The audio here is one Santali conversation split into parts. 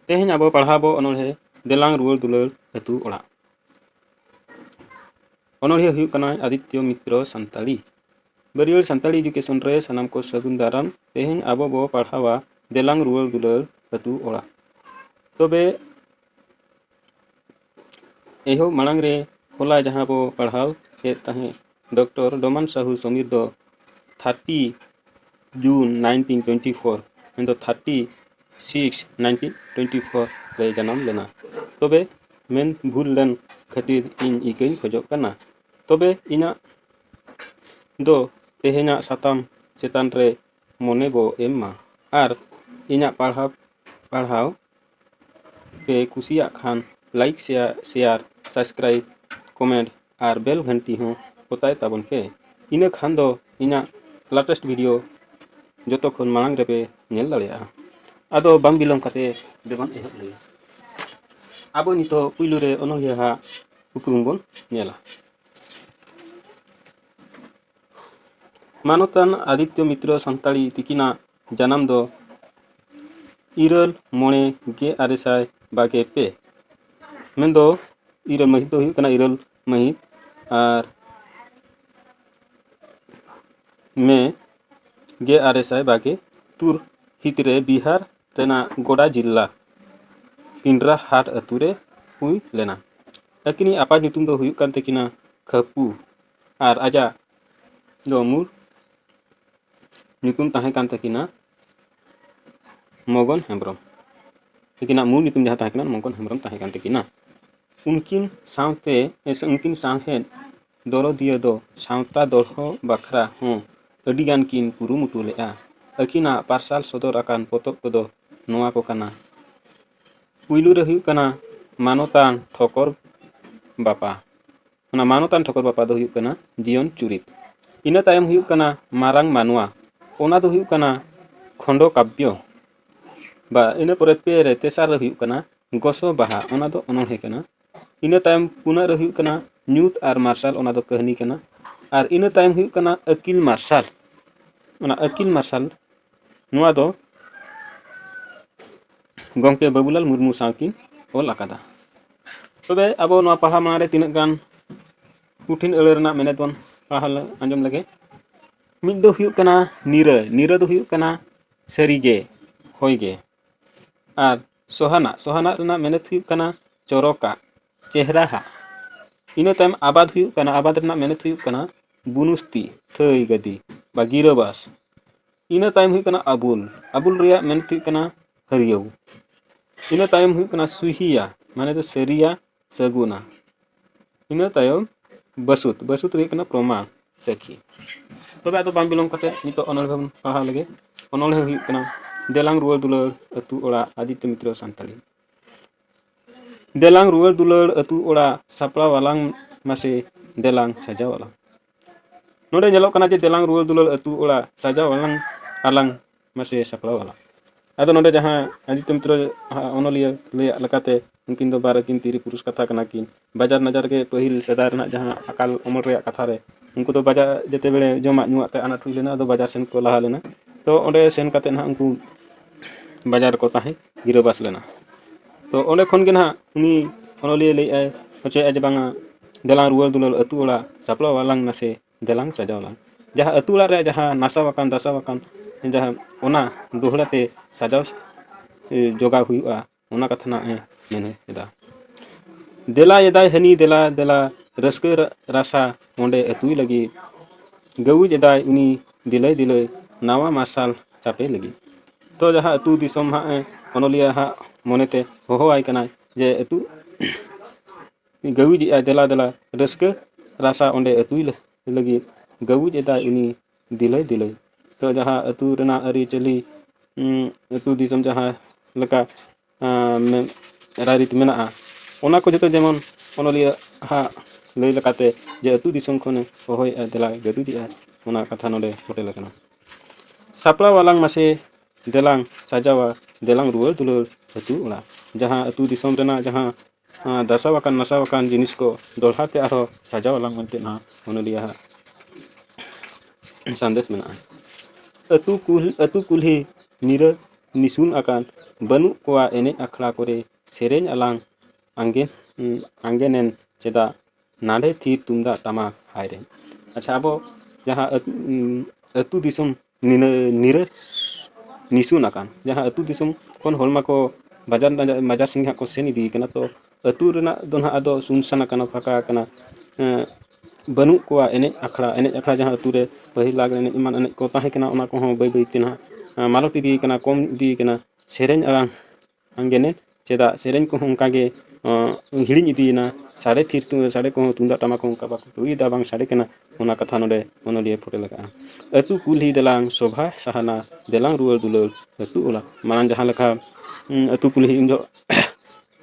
तेहें अब पढ़ा बो अनोल्हे देलांग रुआर दुलार अतु ओड़ा। अनोल्हे हुयुग कना आदित्य मित्र सान्ताली। बरियर सान्ताली एजुकेशन रे सनाम को सगुन दाराम। तेहें अब बो पढ़ावा देलांग रुआर दुलार अतु ओड़ा। तबे एहो मांग रे होला जहाँ बो पढ़ाव ए तहे डॉक्टर डोमान साहू समीर दो 30 जून 1924 एंड 36 1924 रे जन्म लेना। तबे मेन भूल लेन खातिर इन इकइन खोजोग कना। तबे इना दो तेहेना साताम चेतान रे मोने बो एम्मा आर इना पढ़ाव पे कुसिया खान लाइक शेयर सब्सक्राइब कमेंट और बेल घंटी हूँ बताए ताबन पे इना खान दो इना लेटेस्ट वीडियो जो खन मांग रे पे नेल दाड़ेया। आदो बांग बिलम कते देबन एहब ले आबो नितो पुइलु रे अनोल्हे हा उपरुम बन नेला। मानोतान आदित्य मित्र सान्ताली तिकिना जन्म दो इरल मोणे गे आरेसाय बागे पे मेन दो इरल महित दो हुयुग कना इरल महित और मे गे आरेसाय बागे तुर हितरे बिहार रेना गोड़ा जिल्ला पिंडरा हाट अतुरे हुई लेना। अकिनी आपा ᱧᱩᱛᱩᱢ दो हुयुग कान तेकिना खपू और आजा दो मूल ᱧᱩᱛᱩᱢ ताहे कान तेकिना मगन हेम्ब्रम। तेकिना मूल ᱧᱩᱛᱩᱢ जहाँ ताहे कान मगन हेम्ब्रम ताहे कान तेकिना उनकिन सावते उनकिन सावहेद दरदिया दो सावता दरहो बाखरा हों अडिगान किन कुरुमुटु लेआ। अकिना पार्साल सदर आकान पोतब कोदो नोआ को काना। पुइलु रे हुयुग काना मानोतान ठोकर बापा। ओना मानोतान ठोकर बापा दो हुयुग काना जीवन चुरित। इना तायम हुयुग काना मारांग मानुआ ओना दो हुयुग काना खंडो काव्य बा इना परे पे रे तेसार रे हुयुग काना गोसो बाहा ओना दो अनोल्हे काना। इना तायम पुना रे हुयुग काना न्यूत आर मार्शल ओना दो कहानी काना। और इना तायम हुयुग काना अकिल मार्शल ओना अकिल मार्शल नोआ दो गंके बाबूलाल मुर्मू सावकिन ओल आकादा। तबे अब नोआ पढ़ा मारे तिनक गान कुठिन अड़े रना मेनेद बन पढ़ा आंजम लगे। मिद दो हुयुग काना नीरा नीरा दो हुयुग काना सरीगे होयगे और सोहाना सोहाना रना मेनेद हुयुग काना चोरोका चेहरा हा। इना तायम आबाद हुयुग काना आबाद रना मेनेद हुयुग काना बुनुस्ती थई गदी बा गिराबास। इना तायम हुयुग काना अबुल अबुल रिया मेनेद हुयुग काना हरियौ। इना तायम हुयुग काना सुहिया माने दो सरिया सगुना। इना तायम बसुत बसुत हुयुग काना प्रमाण सखी। तबे आदो बांग बिलम कते नितो अनोल्हे बन पढ़ा लगे। अनोल्हे हुयुग काना देलांग रुआर दुलार अतु ओड़ा आदित्य मित्र सान्ताली। देलांग रुआर दुलार अतु ओड़ा सापड़ा वालांग मासे देलांग सजाव वाला। नोडे जेलोग काना जे देलांग रुआर दुलार अतु ओड़ा सजाव वालांग आलांग मासे सापड़ा वाला। आदो नोडे जहाँ आदित्य मित्र अनोलिया ले लकाते उनकिन दो बार किन तिरी पुरुष कथा कना किन बाजार नजार के पहिल सेदाय रना जहाँ अकाल अमल रे कथा रे उनको दो बाजार जेते बेले जमा नुआ ते आनाट हुई लेना दो बाजार सेन को लहा लेना। तो ओंडे सेन काते ना उनको बाजार को ताहे गिरबास लेना। तो ओंडे खन के ना उनी अनोलिया ले आए होचे आज बांगा देलांग रुआर दुलार अतु ओड़ा सापड़ा वालांग नासे देलांग सजावलांग जहाँ अतु ओड़ा रे जहाँ नासावाकान दासावाकान जहाँ ओना दोहड़ाते सजाव जोगा हुआ ओना कथा ना मेने एदा। देला एदाय हनी देला देला रस्के रासा ओंडे अतुई लगी गौज एदाय उनी दिलय दिलय नावा मार्शल चापे लगी। तो जहाँ अतु दिसम हा अनोलिया हा मोनेते होहोआय कना जे अतु गौज देला देला रस्के रासा ओंडे अतुई लगी गौज एदाय उनी दिलय दिलय। तो जहाँ अतु रना अरी चली अतु दिसम जहाँ लका रारित मेना ओना को जतो जेमन अनोलिया हा लई लकाते जे अतु दिसम खने होहोय देला गदु दिया ओना कथा नोडे होटेल कना। सापड़ा वालांग मासे देलांग सजावा देलांग रुआर दुलार अतु ओड़ा जहाँ अतु दिसम रना जहाँ दासावाकान नासावाकान जिनिस को दोलहाते आरो सजावालांग मनते ना अनोलिया संदेश मेना। अतु कुल्ही नीरा nisun akan banuk kowa enej akhड़ा kore sereny alang anggenen cheda nade thir tumdak tamak haire. Acha abo jaha atu disum nira nisun akan jaha atu disum kon holma ko bajar sing ko sen idi kana to atu rena do na ado sunsan akana phaka akana banuk kowa enej akhड़ा jaha atu re pahil lag enej iman enej ko tahe kana ona ko bai bai te na malot idi kana kom idi kana sereny alang anggenen cheda sereny ko onka ge hiring idina sare thir sare ko tunda tama ko onka bako tui da bang sare kana ona katha node onolie photo laga atu kulhi delang sobha sahana delang ruwal dulal atu ola manan jaha lekha atu kulhi injo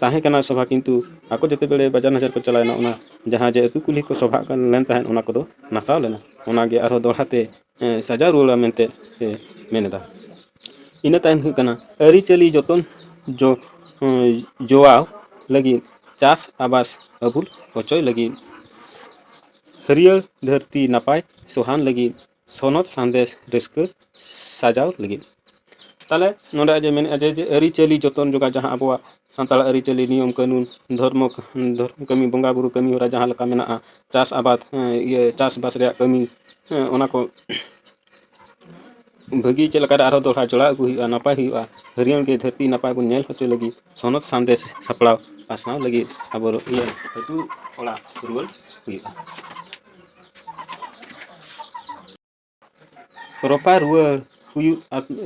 tahe kana sobha kintu ako jete bele bajar nazar ko chalai na ona jaha je atu kulhi ko sobha kan len tahen ona ko do nasaw lena ona ge arho dohate saja ruwal mente meneda ina tahen hu kana ari chali joton jo joaw lagi Chas आबास अबुल होचोय लगी हरियर धरती नापाय सोहान लगी सोनत संदेश रस्क साजाव लगी ताले नोडा जे मेन अजे जे अरी चली जतन जोगा जहां अबवा संताल अरी चली नियम कानून धर्म कमी बंगा बुरु कमी होरा जहां लका मेना चास आबाद ये चास बास रे कमी ओना को भगी चलका आरो दोहा जोड़ा अगु हुआ नापाय हुआ हरियर के धरती नापाय बन नेल होचो लगी सोनत संदेश सपड़ाव पासनाव लगी अब ये अतु ओला रुवल हुआ रोपा रुवल हुयु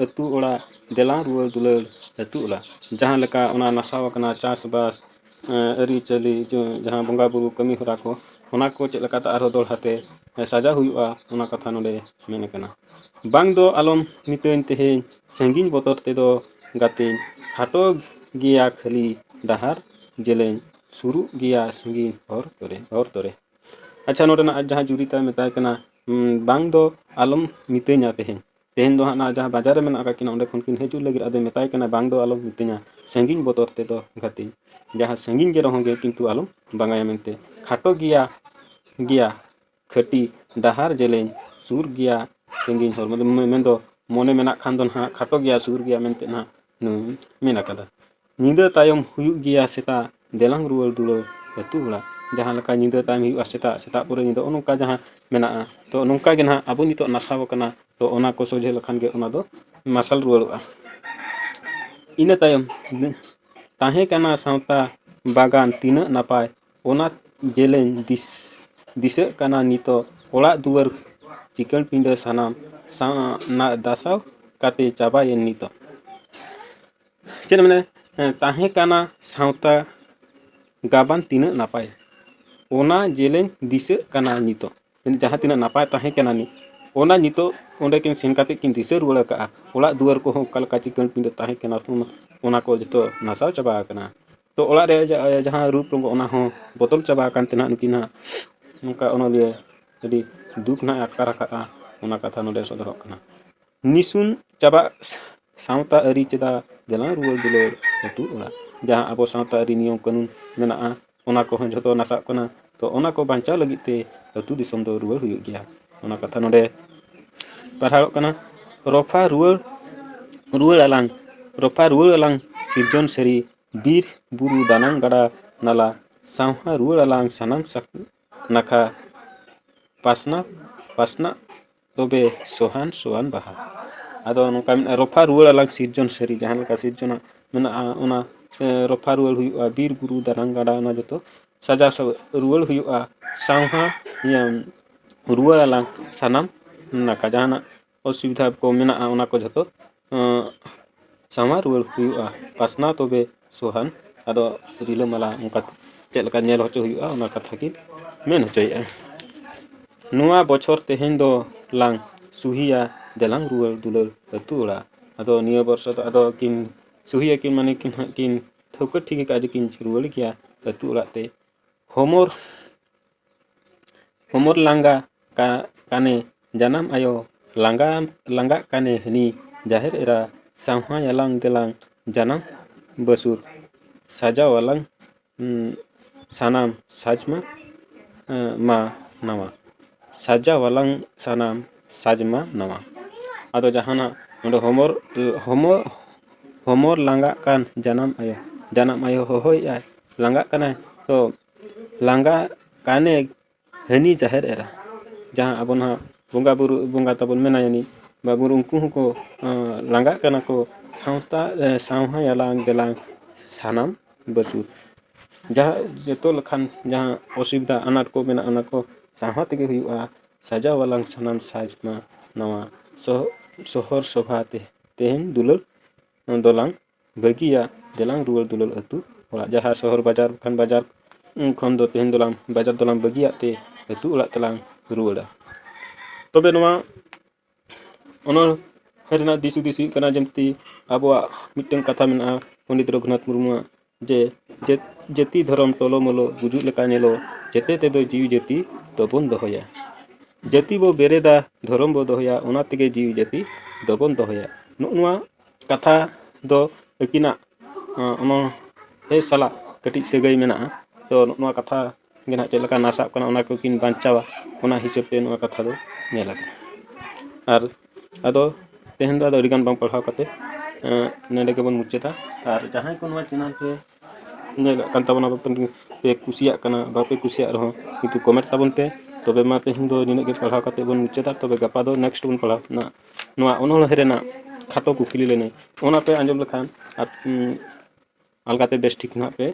अतु ओला देला रुवल दुलल अतु ओला जहां लका ओना नसाव कना चास बास अरी चली जहां बंगा बुरु कमी होरा को ओना को चलका आरो दोहाते साजा हुआ ओना कथा नोडे मेने कना बांग दो आलम मितेन तेहेन संगीन बोतर तेदो गातेन खाटो गिया खली डाहार जेलेन सुरु गिया संगीन और तोरे अच्छा नोडे ना जहां जुरीता मेताय कना बांग दो आलम मितेन्या तेहेन दो ना जहां बाजार में आका किना ओंडे खन किन हेजु लगी आदे मेताय कना बांग दो आलम मितेन्या संगीन बोतर तेदो गातेन जहां संगीन गे रहोगे किंतु आलम बांगाया मेनते खाटो गिया खटी डाहार जेलेन सुर गिया संगीन हर मतलब मेंदो मोने मेना खान दो ना खाटो गिया सुर गिया मेनते ना मेना कदा निंदा तायम हुयु गिया सेता देलांग रुवल दुलो अतु होला जहां लका निंदा तायम हुयु सेता पुरे निंदा ओनका जहां मेना तो नोंका गे ना अबो नितो नासाव कना तो ओना को सोजे लखान गे ओना दो मार्शल रुवलआ इना तायम ताहे कना सावता बागान तीना नापाय ओना जेलेन दिसे कना नितो ओड़ा दुवर चिकन पिंड सानाम ना दासाव काते चाबायेन नितो चेन माने ताहे काना सावता गाबान तीना नापाय ओना जेलेन दिसे कना नितो जहां तीना नापाय ताहे कना नि ओना नितो ओंडे किन सेन काते किन दिसे रुवल का ओड़ा दुवर को कलका चिकन पिंड ताहे कना ओना को जतो नासाव चाबा कना तो ओड़ा रे जहां रूप रंग ओना हो बोतल चाबा कान तेना नुकिना नुका ओनलिए अडी दुख ना आटकार का ओना कथा नोडे सदरक कना निसुन चाबा सावता अरी चेदा देला रुवल दुलो अतु ओला जहां अबो सावता अरी नियम कानून मेना ओना को जतो नासा कना तो ओना को बांचाव लगी ते अतु दिसम दो रुवल हुयु गया ओना कथा नोडे पढ़ाव कना रोफा रुवल अलांग सिरजन सरी बीर बुरु दानांग गड़ा नाला सावहा रुवल अलांग सानाम नाखा पासना तोबे सोहान बाहा आदो नोंका रोफा रुवल अलांग सिरजन सरी जहां लका सिरजन मेना ओना रोफा रुवल हुयुआ बीर बुरु दानांग गड़ा ना जतो साजा रुवल हुयुआ सावहा रुवल अलांग सानाम नाका जहां असुविधा को मेना ओना को जतो सावहा रुवल हुयुआ पासना तोबे सोहान आदो रिलामाला उनका चेलका नेल होचो हुयुआ ओना कथा की मेन होचोया नुआ बछर तेहेन दो लांग सुहिया देलांग रुवल दुलल अतु ओड़ा आदो निया वर्ष आदो किन सुहिया किन माने किन ठौकर ठीक का किन रुवल किया अतु ओड़ाते होमर लांगा काने जानम आयो लांगा काने हनी जाहिर एरा सावहा यालांग देलांग जानम बसुर साजा वालांग सानाम साजमा मा नावा साजा वालांग सानाम साजमा नावा आदो जहाना Homer homor langgak kan janam ayo hohoyai langgak kanai to langga kane hani jaher era jahan abon ha bunga tabon menaya ni babur unku ko langgak kana ko sauha yalang delang sanam basu jaha jeto lekan jaha osibda anak ko mena anak ko sauha tege huyu'a saja walang sanam sajma nawa sohor sobhate tehen dulur dolang bagi ya delang ruwal dulur atu ola jaha sohor bajar kan bajar kondo tehen dolang bajar dolang bagi ya te atu ola telang ruwal tobe noa onol herna disu kana jemti abuak miteng kata mena Pondit Raghunath Murmu je jeti dhorom tolo molo gujuk leka nyelo jete tedo jiwi jeti dobon dohoya jati bo bereda dhorom bo dohoya ona tege jiwi jati dobon dohoya noa kata do akina ono he sala kati segai mena to noa kata gena chet leka nasab kana ona ko kin banchawa ona hisab te noa kata do nyela ar ado tehen do ado rigan bang parhaw kate nende gebon muceta ar jahan ko noa channel pe nyela kan tabona pe kusiak kana bape kusiak roh itu comment tabon pe tobe ma tehen do nine ge parhaw kate bon muceta tobe gapa do next bon parhaw na noa onol herena khato kukili lene ona pe anjom lekhan ar algate bes ठीक ना पे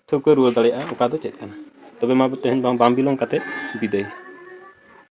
ठोकर रुआ दाड़ेया ओका दो चेत kana tobe ma tehen bang bilong kate bidai